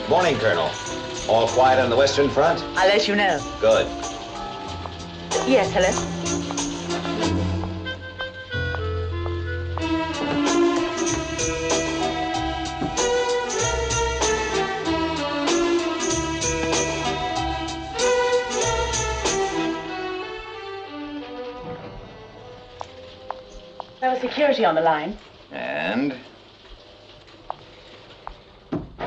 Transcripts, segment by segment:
Morning, Colonel. All quiet on the Western Front? I'll let you know. Good. Yes, hello? There was security on the line. And?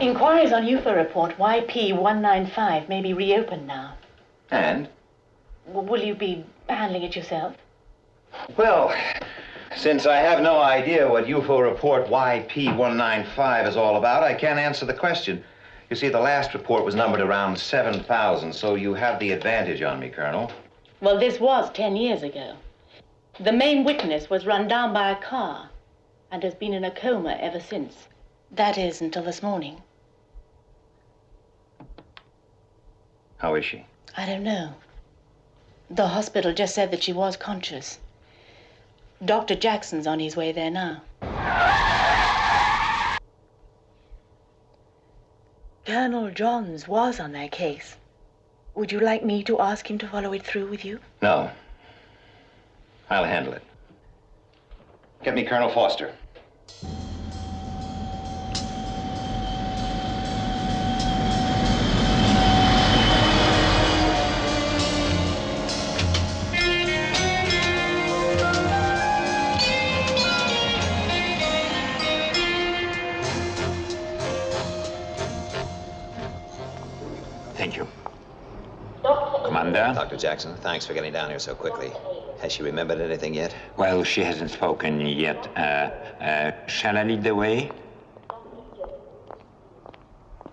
Inquiries on UFO report YP195 may be reopened now. And? Will you be handling it yourself? Well, since I have no idea what UFO report YP195 is all about, I can't answer the question. You see, the last report was numbered around 7,000, so you have the advantage on me, Colonel. Well, this was 10 years ago. The main witness was run down by a car and has been in a coma ever since. That is, until this morning. How is she? I don't know. The hospital just said that she was conscious. Dr. Jackson's on his way there now. Colonel Johns was on that case. Would you like me to ask him to follow it through with you? No. I'll handle it. Get me Colonel Foster. Thank you. Commander? Dr. Jackson, thanks for getting down here so quickly. Has she remembered anything yet? Well, she hasn't spoken yet. Shall I lead the way?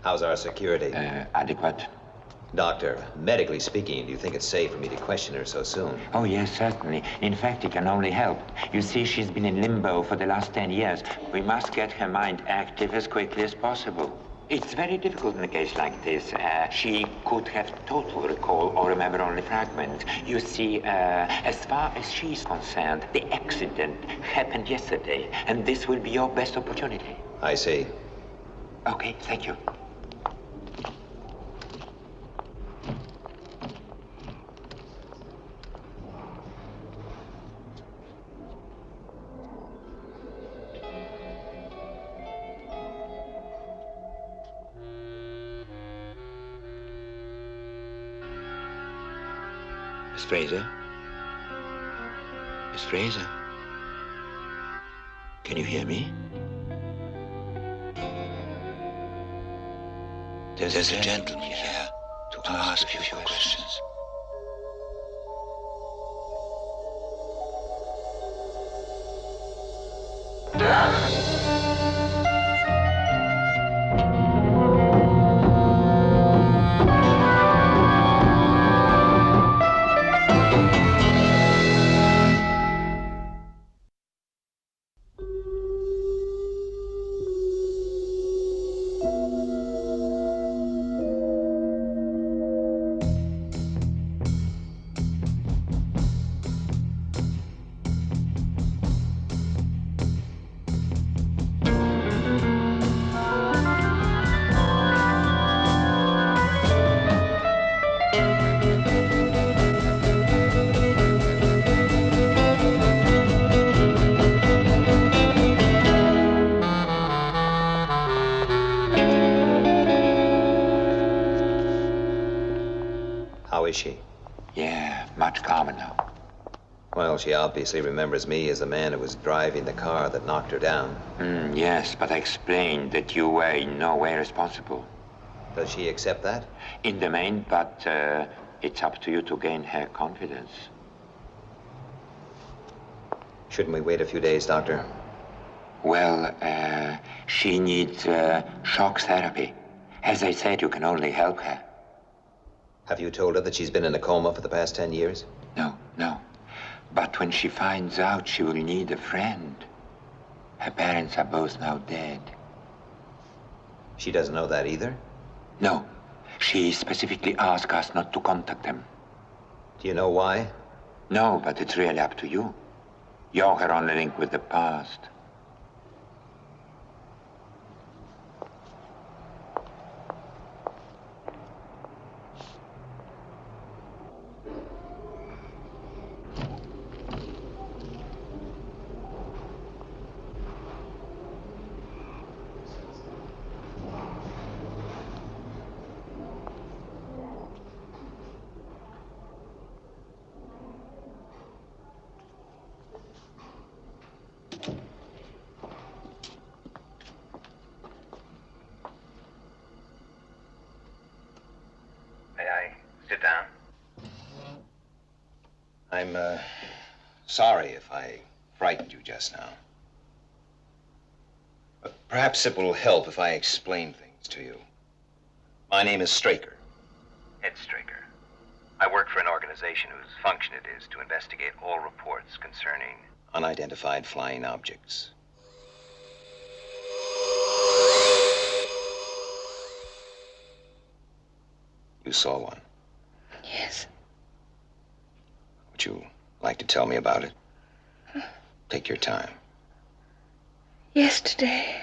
How's our security? Adequate. Doctor, medically speaking, do you think it's safe for me to question her so soon? Oh, yes, certainly. In fact, it can only help. You see, she's been in limbo for the last 10 years. We must get her mind active as quickly as possible. It's very difficult in a case like this. She could have total recall or remember only fragments. You see, as far as she's concerned, the accident happened yesterday, and this will be your best opportunity. I see. Okay, thank you. Miss Fraser? Miss Fraser? Can you hear me? There's a gentleman here to ask you a few questions. is she? Yeah, much calmer now. Well, she obviously remembers me as the man who was driving the car that knocked her down. Yes, but I explained that you were in no way responsible. Does she accept that? In the main, but it's up to you to gain her confidence. Shouldn't we wait a few days, Doctor? Well, she needs shock therapy. As I said, you can only help her. Have you told her that she's been in a coma for the past 10 years? No. But when she finds out, she will need a friend. Her parents are both now dead. She doesn't know that either? No. She specifically asked us not to contact them. Do you know why? No, but it's really up to you. You're her only link with the past. Sit down. I'm, sorry if I frightened you just now. But perhaps it will help if I explain things to you. My name is Straker. Ed Straker. I work for an organization whose function it is to investigate all reports concerning unidentified flying objects. You saw one? Yes. Would you like to tell me about it? Take your time. Yesterday.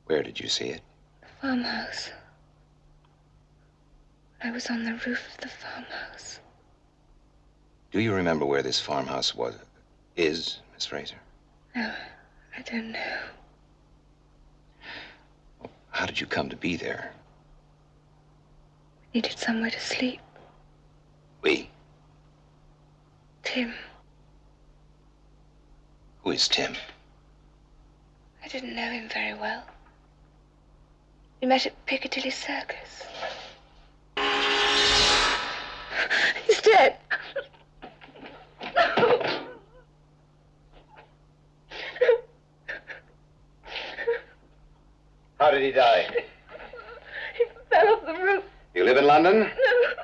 Where did you see it? The farmhouse. I was on the roof of the farmhouse. Do you remember where this farmhouse is, Miss Fraser? No, I don't know. How did you come to be there? We needed somewhere to sleep. We? Tim. Who is Tim? I didn't know him very well. We met at Piccadilly Circus. He's dead. How did he die? He fell off the roof. You live in London? No.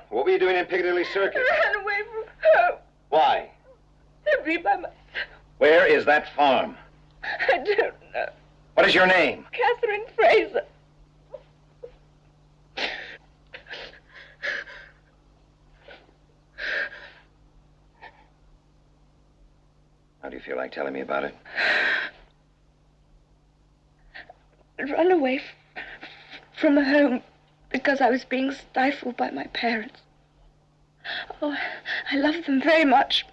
What were you doing in Piccadilly Circus? I ran away from home. Why? To be by myself. Where is that farm? I don't know. What is your name? Catherine Fraser. How do you feel like telling me about it? I'd run away from home because I was being stifled by my parents. Oh, I loved them very much.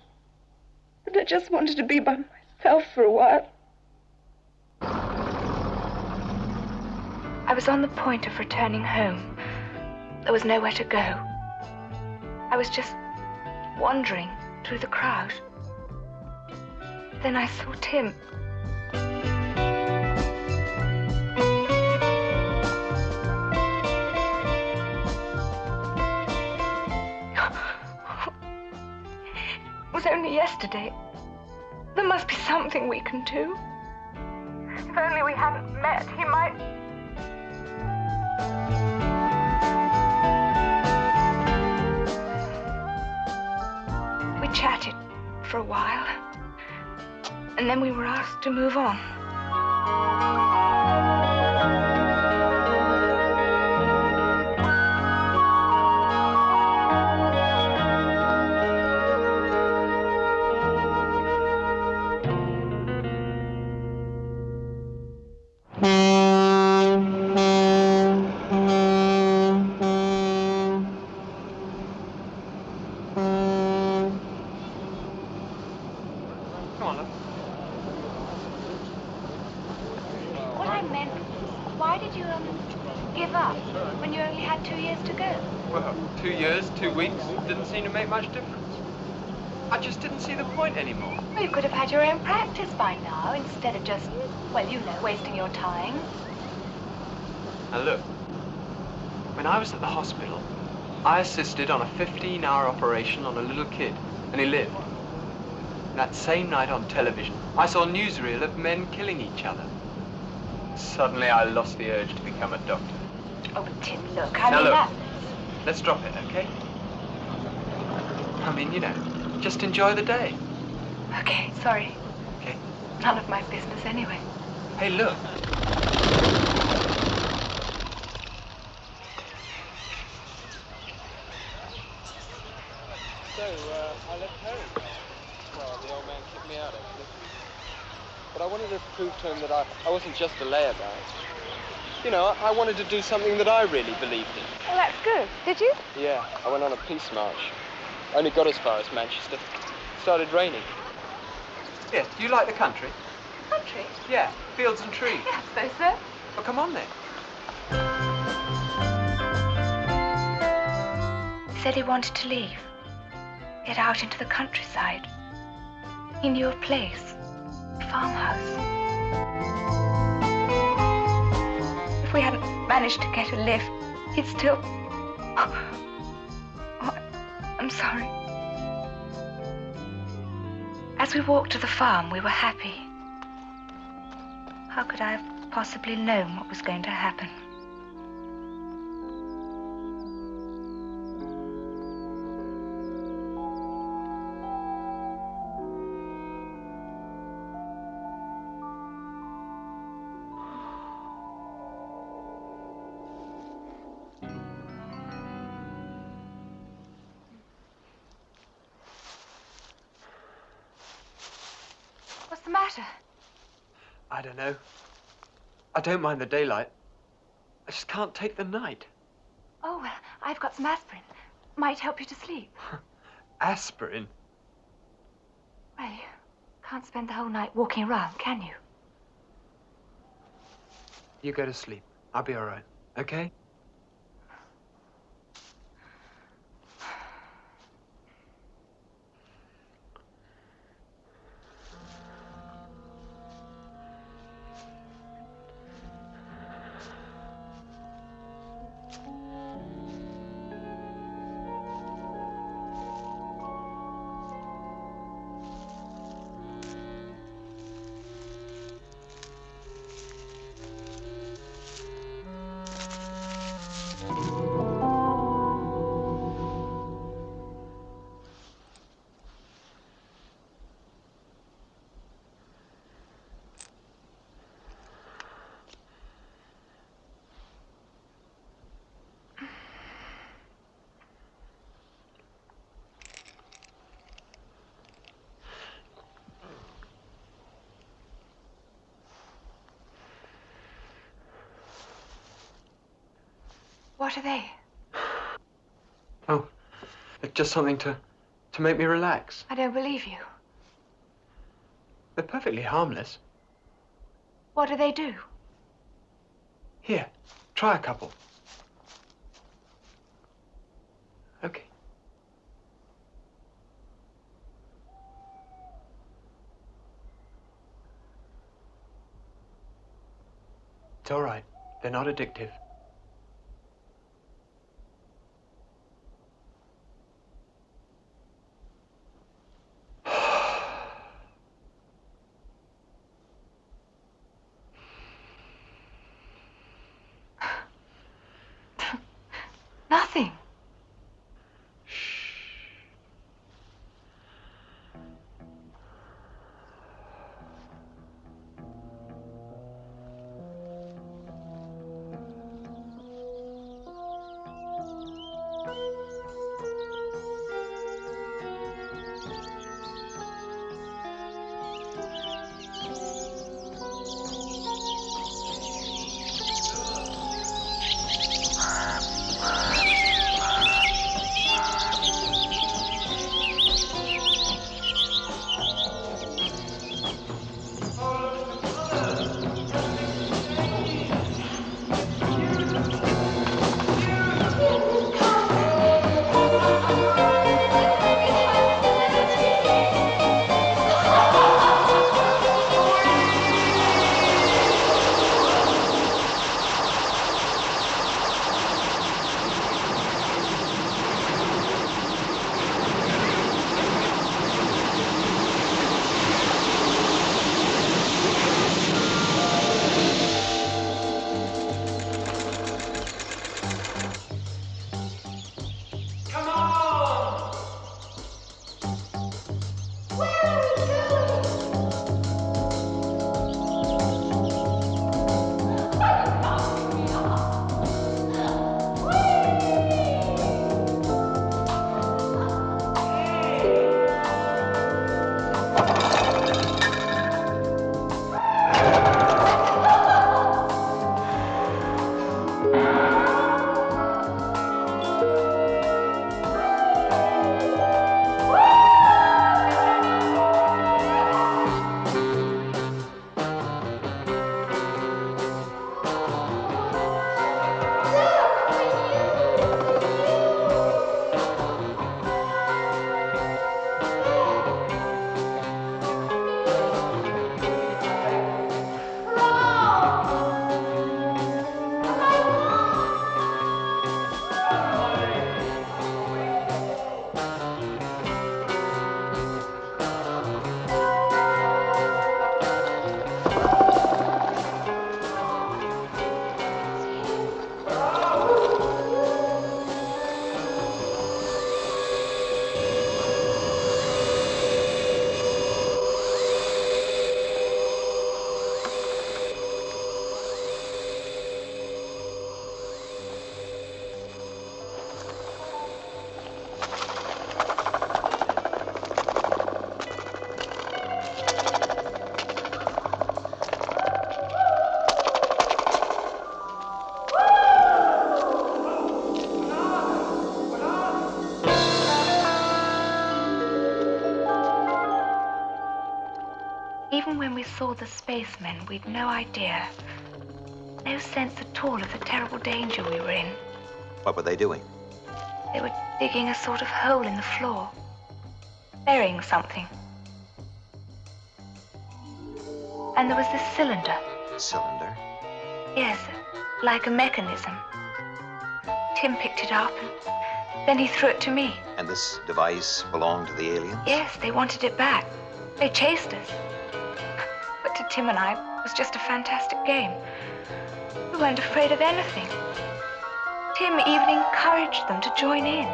But I just wanted to be by myself for a while. I was on the point of returning home. There was nowhere to go. I was just wandering through the crowd. Then I saw Tim. It was only yesterday. There must be something we can do. If only we hadn't met, he might... We chatted for a while, and then we were asked to move on. What I meant, why did you, give up when you only had 2 years to go? Well, 2 years, 2 weeks, didn't seem to make much difference. I just didn't see the point anymore. Well, you could have had your own practice by now, instead of just, well, you know, wasting your time. Now look, when I was at the hospital, I assisted on a 15-hour operation on a little kid, and he lived. And that same night on television, I saw a newsreel of men killing each other. Suddenly I lost the urge to become a doctor. Oh, but Tim, look, Let's drop it, okay? I mean, you know, just enjoy the day. Okay, sorry. Okay. None of my business anyway. Hey, look. So, I left home. Well, the old man kicked me out, actually. But I wanted to prove to him that I wasn't just a layabout. You know, I wanted to do something that I really believed in. Well, that's good. Did you? Yeah, I went on a peace march. Only got as far as Manchester. It started raining. Yeah, do you like the country? Country? Yeah, fields and trees. Yeah, I suppose so. Well, come on then. He said he wanted to leave. Get out into the countryside. He knew a place. A farmhouse. If we hadn't managed to get a lift, he'd still... Oh, I'm sorry. As we walked to the farm, we were happy. How could I have possibly known what was going to happen? What's the matter? I don't know. I don't mind the daylight. I just can't take the night. Oh, well, I've got some aspirin. Might help you to sleep. Aspirin? Well, you can't spend the whole night walking around, can you? You go to sleep. I'll be all right, okay? What are they? Oh, it's just something to make me relax. I don't believe you. They're perfectly harmless. What do they do? Here, try a couple. Okay. It's all right. They're not addictive. Nothing. even when we saw the spacemen, we'd no idea, no sense at all of the terrible danger we were in. What were they doing? They were digging a sort of hole in the floor, burying something. And there was this cylinder. Cylinder? Yes, like a mechanism. Tim picked it up and then he threw it to me. And this device belonged to the aliens? Yes, they wanted it back. They chased us. But to Tim and I, it was just a fantastic game. We weren't afraid of anything. Tim even encouraged them to join in.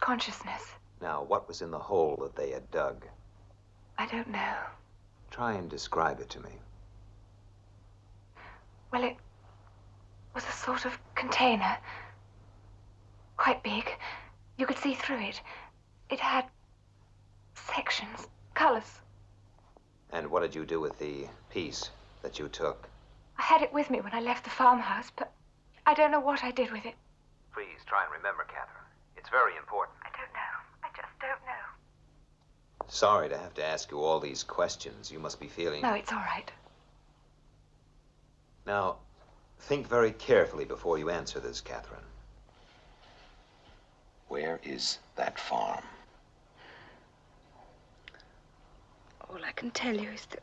Consciousness. Now, what was in the hole that they had dug? I don't know. Try and describe it to me. Well, it was a sort of container. Quite big. You could see through it. It had sections, colors. And what did you do with the piece that you took? I had it with me when I left the farmhouse, but I don't know what I did with it. Please, try and remember, Catherine. It's very important. I don't know. I just don't know. Sorry to have to ask you all these questions. You must be feeling... No, it's all right. Now, think very carefully before you answer this, Catherine. Where is that farm? All I can tell you is that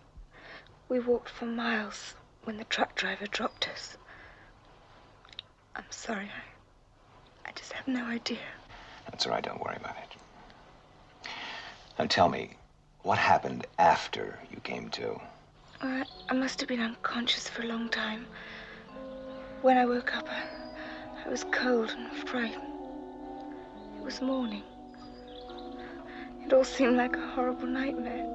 we walked for miles when the truck driver dropped us. I'm sorry. I just have no idea. That's all right. Don't worry about it. Now tell me, what happened after you came to? I must have been unconscious for a long time. When I woke up, I was cold and frightened. It was morning. It all seemed like a horrible nightmare.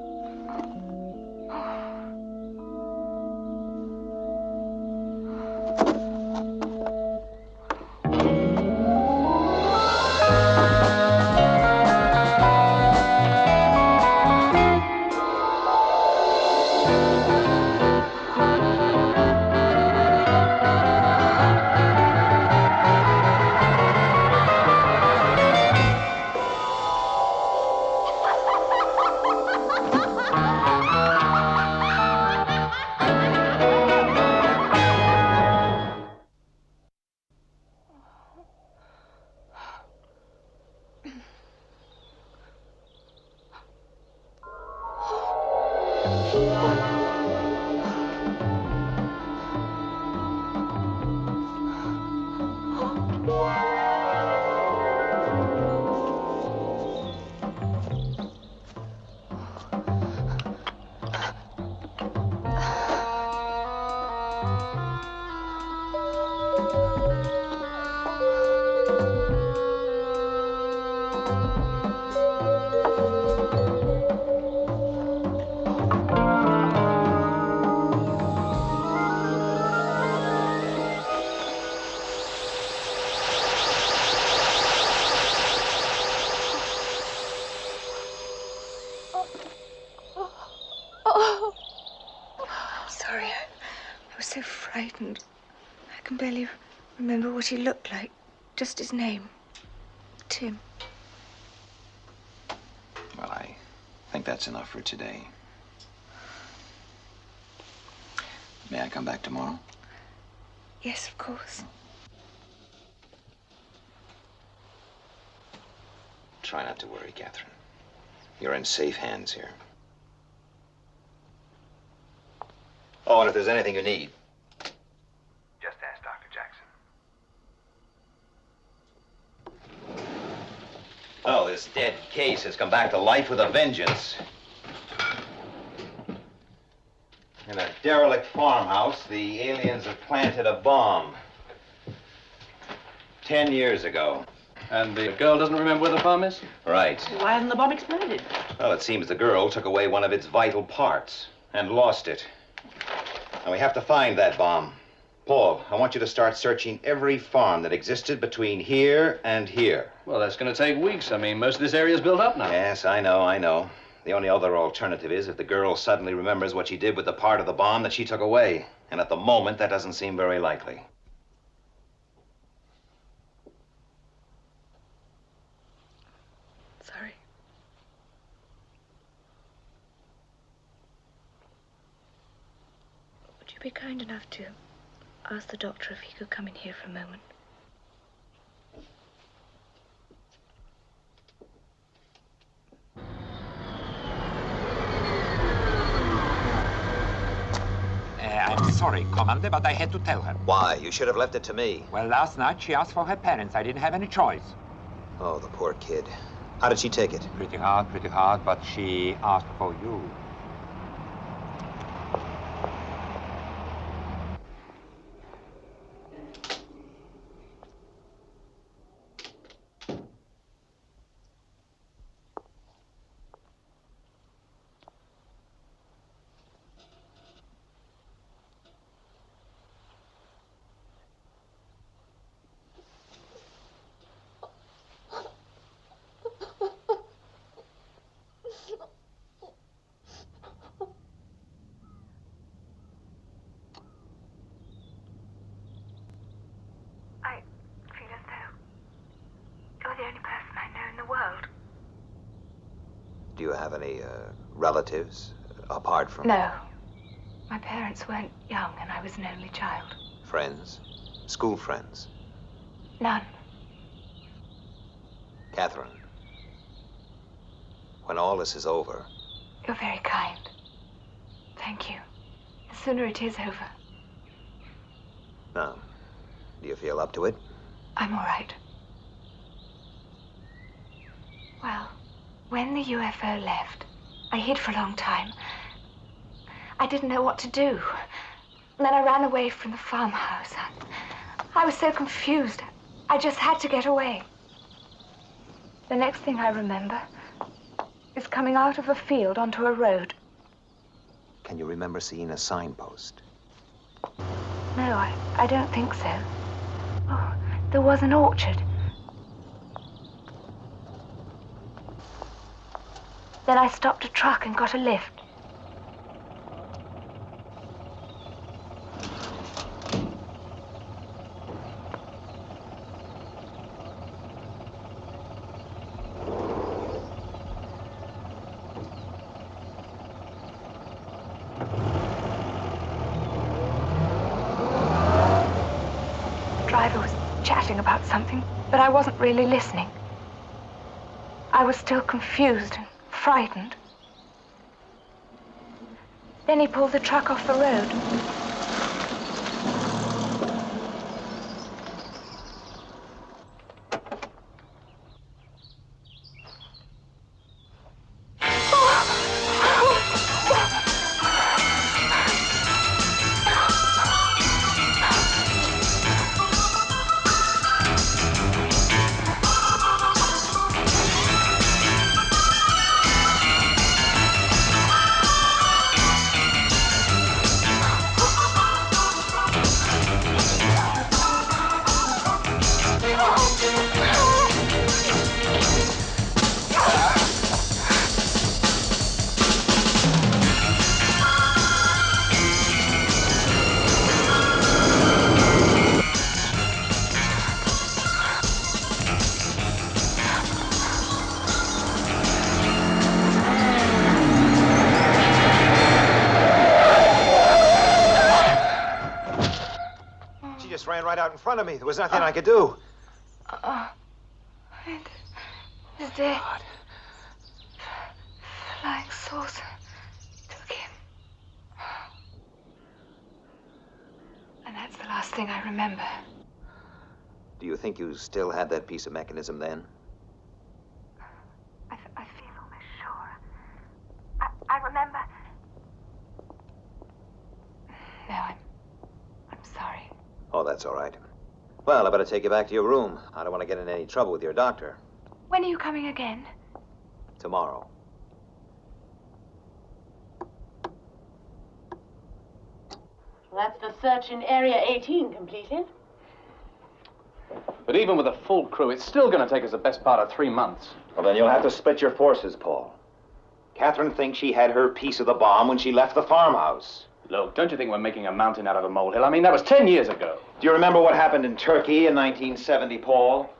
Sorry, I was so frightened. I can barely remember what he looked like. Just his name. Tim. Well, I think that's enough for today. May I come back tomorrow? Yes, of course. Try not to worry, Catherine. You're in safe hands here. Oh, and if there's anything you need, just ask Dr. Jackson. Oh, this dead case has come back to life with a vengeance. In a derelict farmhouse, the aliens have planted a bomb. 10 years ago. And the girl doesn't remember where the bomb is? Right. Why hasn't the bomb exploded? Well, it seems the girl took away one of its vital parts and lost it. Now, we have to find that bomb. Paul, I want you to start searching every farm that existed between here and here. Well, that's going to take weeks. I mean, most of this area is built up now. Yes, I know. The only other alternative is if the girl suddenly remembers what she did with the part of the bomb that she took away. And at the moment, that doesn't seem very likely. Sorry. Would you be kind enough to ask the doctor if he could come in here for a moment? I'm sorry, Commander, but I had to tell her. Why? You should have left it to me. Well, last night she asked for her parents. I didn't have any choice. Oh, the poor kid. How did she take it? Pretty hard, but she asked for you. Do you have any relatives apart from... No. My parents weren't young and I was an only child. Friends? School friends? None. Catherine, when all this is over... You're very kind. Thank you. The sooner it is over. Now, do you feel up to it? I'm all right. Well, when the UFO left, I hid for a long time. I didn't know what to do. And then I ran away from the farmhouse. I was so confused. I just had to get away. The next thing I remember is coming out of a field onto a road. Can you remember seeing a signpost? No, I don't think so. Oh, there was an orchard. Then I stopped a truck and got a lift. The driver was chatting about something, but I wasn't really listening. I was still confused and frightened. Then he pulled the truck off the road. right out in front of me. There was nothing I could do. He's dead. God. Flying saucer took him. And that's the last thing I remember. Do you think you still had that piece of mechanism then? I feel almost sure. I remember. No, I'm sorry. Oh, that's all right. Well, I better take you back to your room. I don't want to get in any trouble with your doctor. When are you coming again? Tomorrow. Well, that's the search in Area 18 completed. But even with a full crew, it's still going to take us the best part of 3 months. Well, then you'll have to split your forces, Paul. Catherine thinks she had her piece of the bomb when she left the farmhouse. Look, don't you think we're making a mountain out of a molehill? I mean, that was 10 years ago. Do you remember what happened in Turkey in 1970, Paul?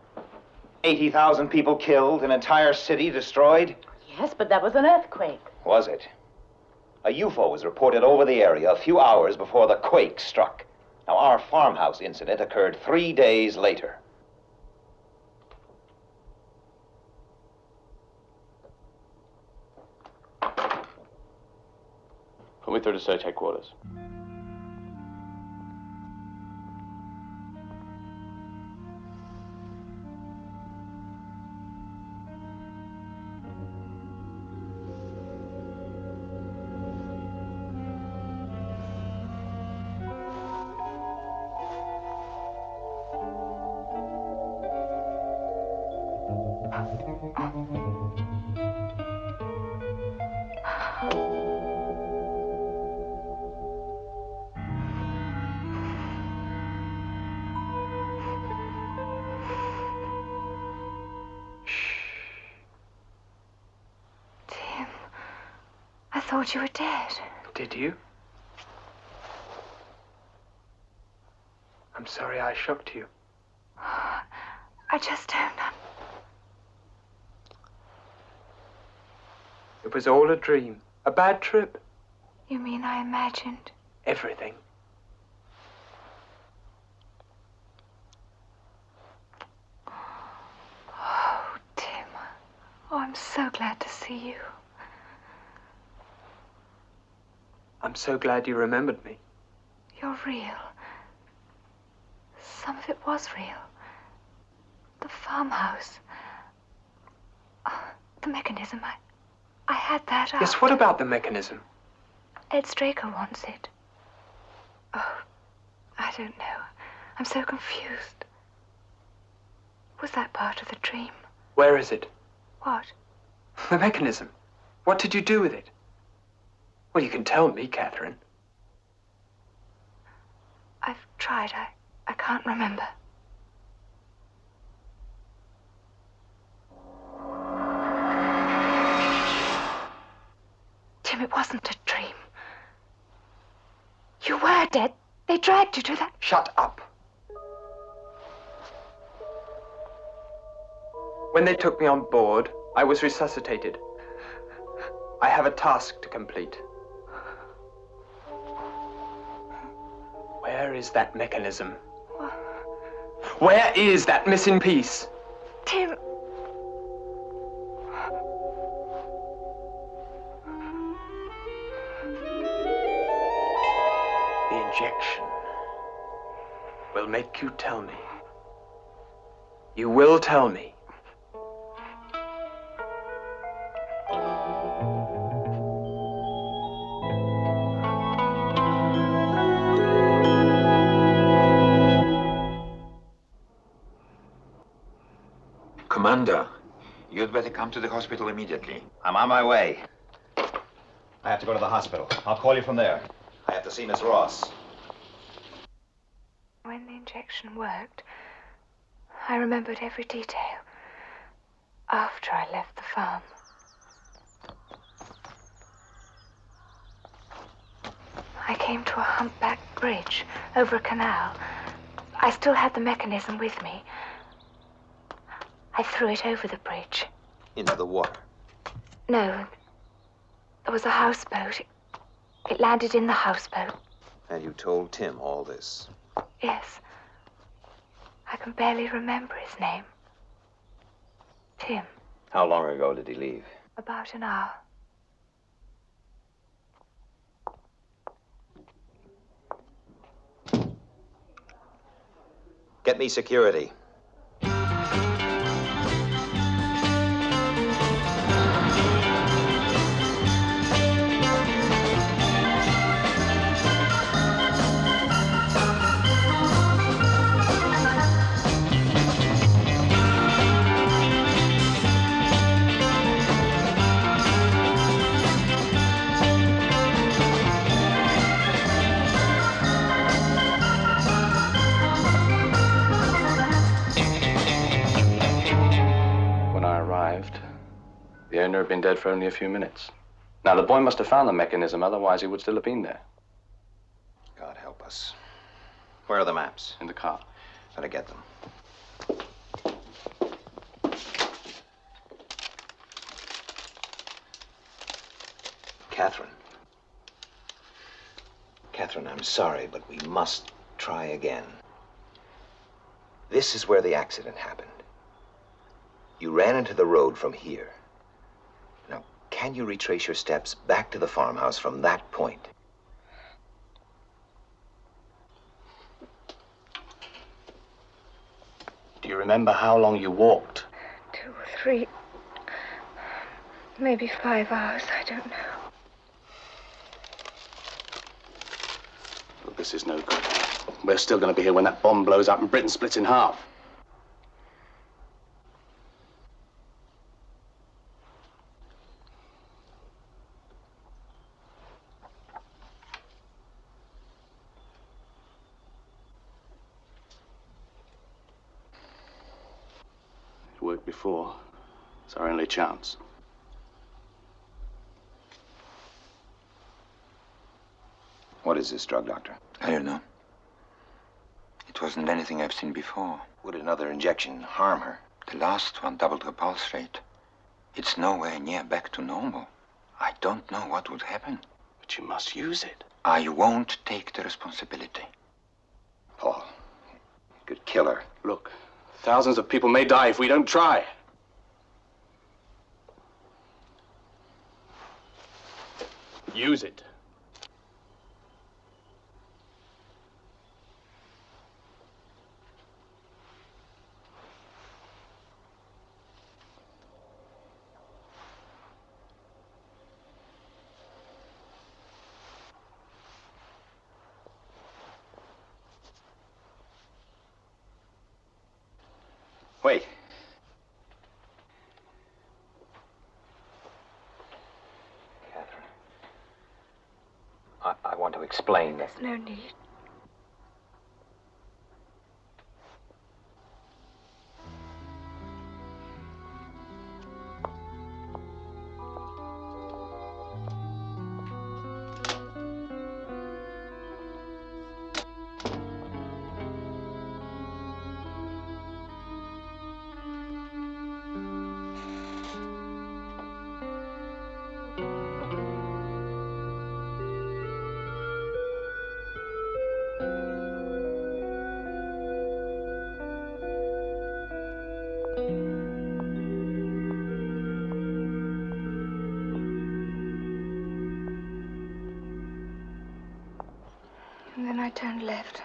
80,000 people killed, an entire city destroyed? Yes, but that was an earthquake. Was it? A UFO was reported over the area a few hours before the quake struck. Now, our farmhouse incident occurred 3 days later. Put me through to search headquarters. I thought you were dead. Did you? I'm sorry I shocked you. I just don't know. It was all a dream. A bad trip. You mean I imagined? Everything. Oh, Tim. Oh, I'm so glad to see you. I'm so glad you remembered me. You're real. Some of it was real. The farmhouse. The mechanism. I had that. Yes, what about the mechanism? Ed Straker wants it. Oh, I don't know. I'm so confused. Was that part of the dream? Where is it? What? The mechanism. What did you do with it? Well, you can tell me, Catherine. I've tried. I can't remember. Tim, it wasn't a dream. You were dead. They dragged you to that. Shut up. When they took me on board, I was resuscitated. I have a task to complete. Where is that mechanism? Where is that missing piece? Tim. The injection will make you tell me. You will tell me. Commander, you'd better come to the hospital immediately. I'm on my way. I have to go to the hospital. I'll call you from there. I have to see Miss Ross. When the injection worked, I remembered every detail. After I left the farm. I came to a humpbacked bridge over a canal. I still had the mechanism with me. I threw it over the bridge. Into the water? No. There was a houseboat. It landed in the houseboat. And you told Tim all this? Yes. I can barely remember his name. Tim. How long ago did he leave? About an hour. Get me security. The owner had been dead for only a few minutes. Now, the boy must have found the mechanism, otherwise he would still have been there. God help us. Where are the maps? In the car. Better get them. Catherine. Catherine, I'm sorry, but we must try again. This is where the accident happened. You ran into the road from here. Now, can you retrace your steps back to the farmhouse from that point? Do you remember how long you walked? 2 or 3, maybe 5 hours, I don't know. Look, this is no good. We're still going to be here when that bomb blows up and Britain splits in half. It worked before. It's our only chance. What is this drug, Doctor? I don't know. It wasn't anything I've seen before. Would another injection harm her? The last one doubled her pulse rate. It's nowhere near back to normal. I don't know what would happen. But you must use it. I won't take the responsibility. Paul, it could kill her. Look, thousands of people may die if we don't try. Use it. Wait. Catherine. I want to explain this. There's no need. And then I turned left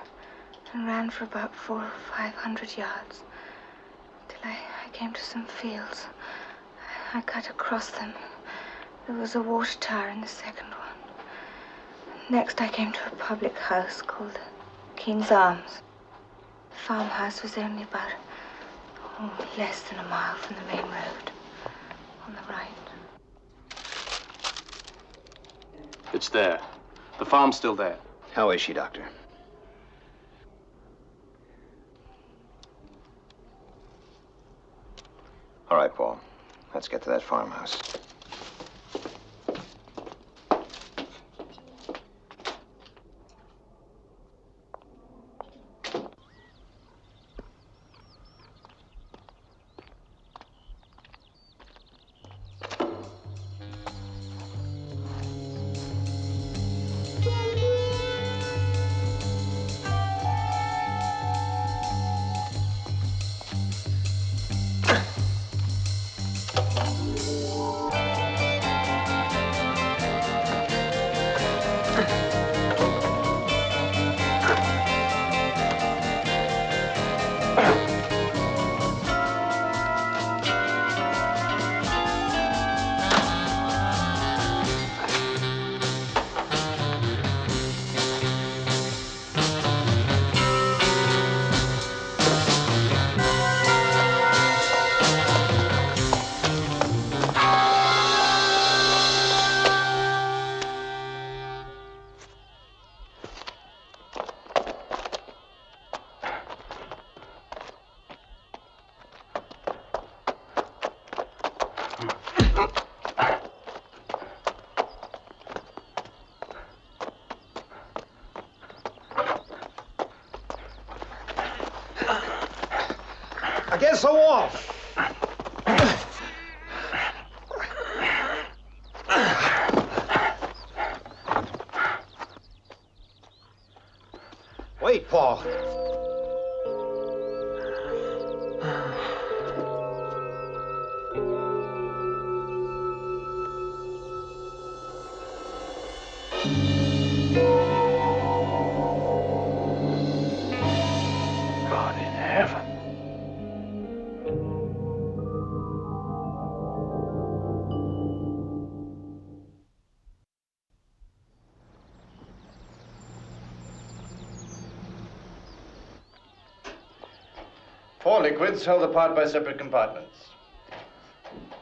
and ran for about 400 or 500 yards till I came to some fields. I cut across them. There was a water tower in the second one. Next I came to a public house called King's Arms. The farmhouse was only about less than a mile from the main road on the right. It's there. The farm's still there. How is she, Doctor? All right, Paul. Let's get to that farmhouse. so off. Wait, Paul. God in heaven. Four liquids held apart by separate compartments.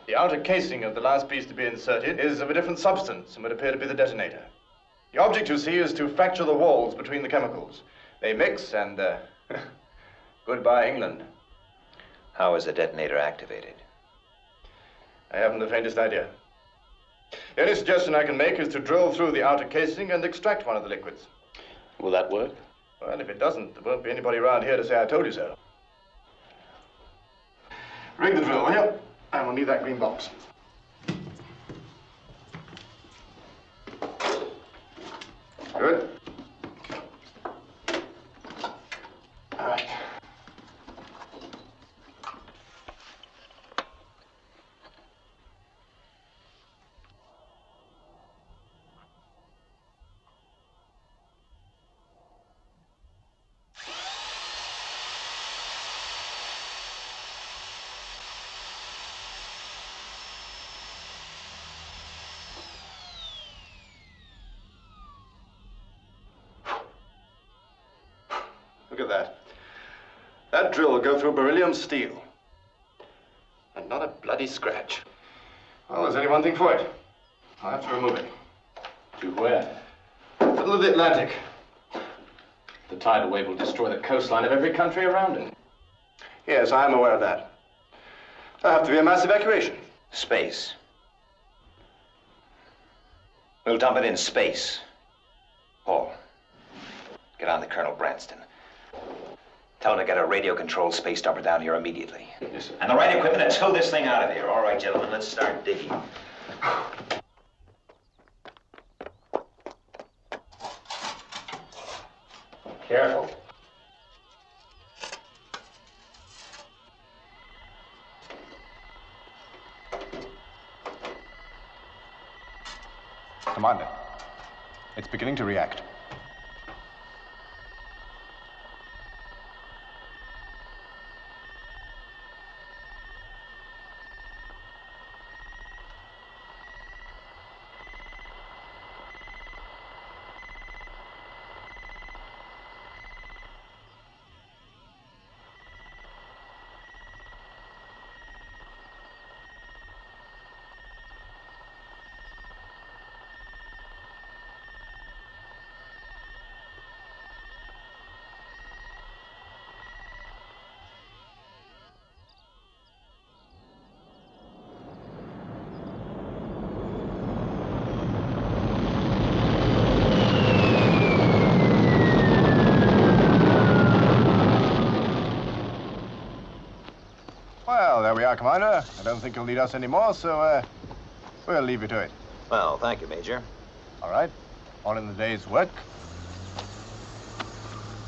The outer casing of the last piece to be inserted is of a different substance and would appear to be the detonator. The object, you see, is to fracture the walls between the chemicals. They mix and, goodbye, England. How is the detonator activated? I haven't the faintest idea. The only suggestion I can make is to drill through the outer casing and extract one of the liquids. Will that work? Well, if it doesn't, there won't be anybody around here to say I told you so. Rig the drill, will you? And we'll need that green box. Good. All right. Look at that. That drill will go through beryllium steel. And not a bloody scratch. Well, there's only one thing for it. I'll have to remove it. To where? Middle of the Atlantic. The tidal wave will destroy the coastline of every country around it. Yes, I am aware of that. There'll have to be a mass evacuation. Space. We'll dump it in space. Paul, get on to Colonel Branston. Tell him to get a radio-controlled space dumper down here immediately. Yes, sir. And the right equipment to tow this thing out of here. All right, gentlemen, let's start digging. Careful. Commander, it's beginning to react. Well, there we are, Commander. I don't think you'll need us anymore, so, we'll leave you to it. Well, thank you, Major. All right? On in the day's work.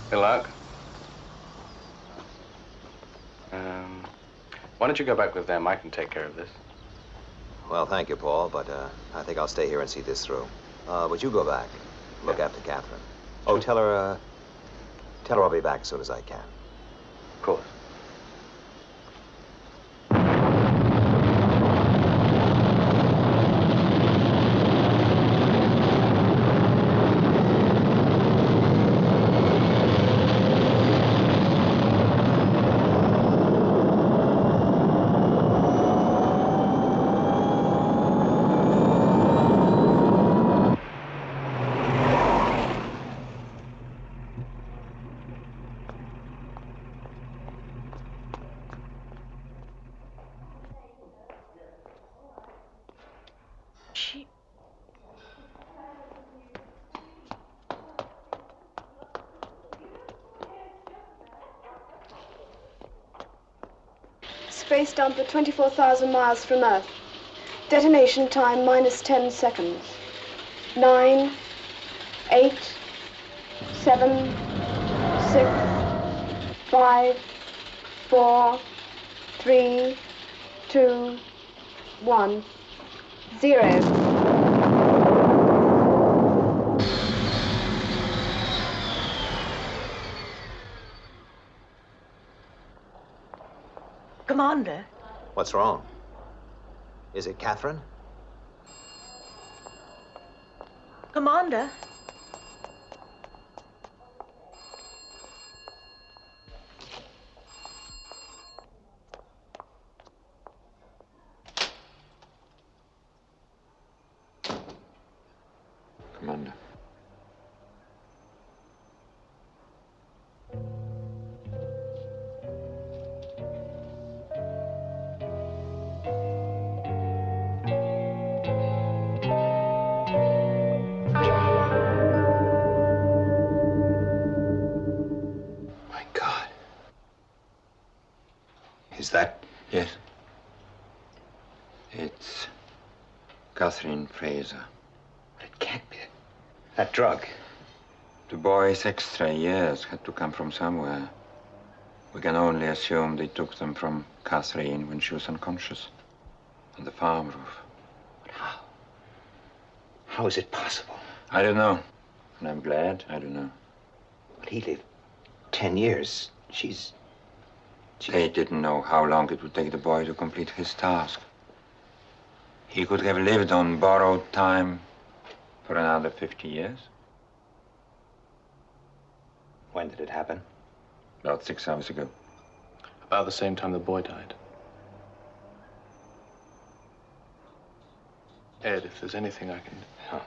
Good luck. Why don't you go back with them? I can take care of this. Well, thank you, Paul, but I think I'll stay here and see this through. But you go back. Look after Catherine. Oh, tell her I'll be back as soon as I can. Of course. space dump at 24,000 miles from Earth. Detonation time minus 10 seconds. 9, 8, 7, 6, 5, 4, 3, 2, 1, 0. Commander? What's wrong? Is it Catherine? Commander? Commander. My God. Is that... Yes. It's Catherine Fraser. It can't be. That drug. The boy's extra years had to come from somewhere. We can only assume they took them from Catherine when she was unconscious on the farm roof. But how? How is it possible? I don't know. And I'm glad I don't know. But he lived 10 years. They didn't know how long it would take the boy to complete his task. He could have lived on borrowed time for another 50 years. When did it happen? About 6 hours ago. About the same time the boy died. Ed, if there's anything I can... Huh.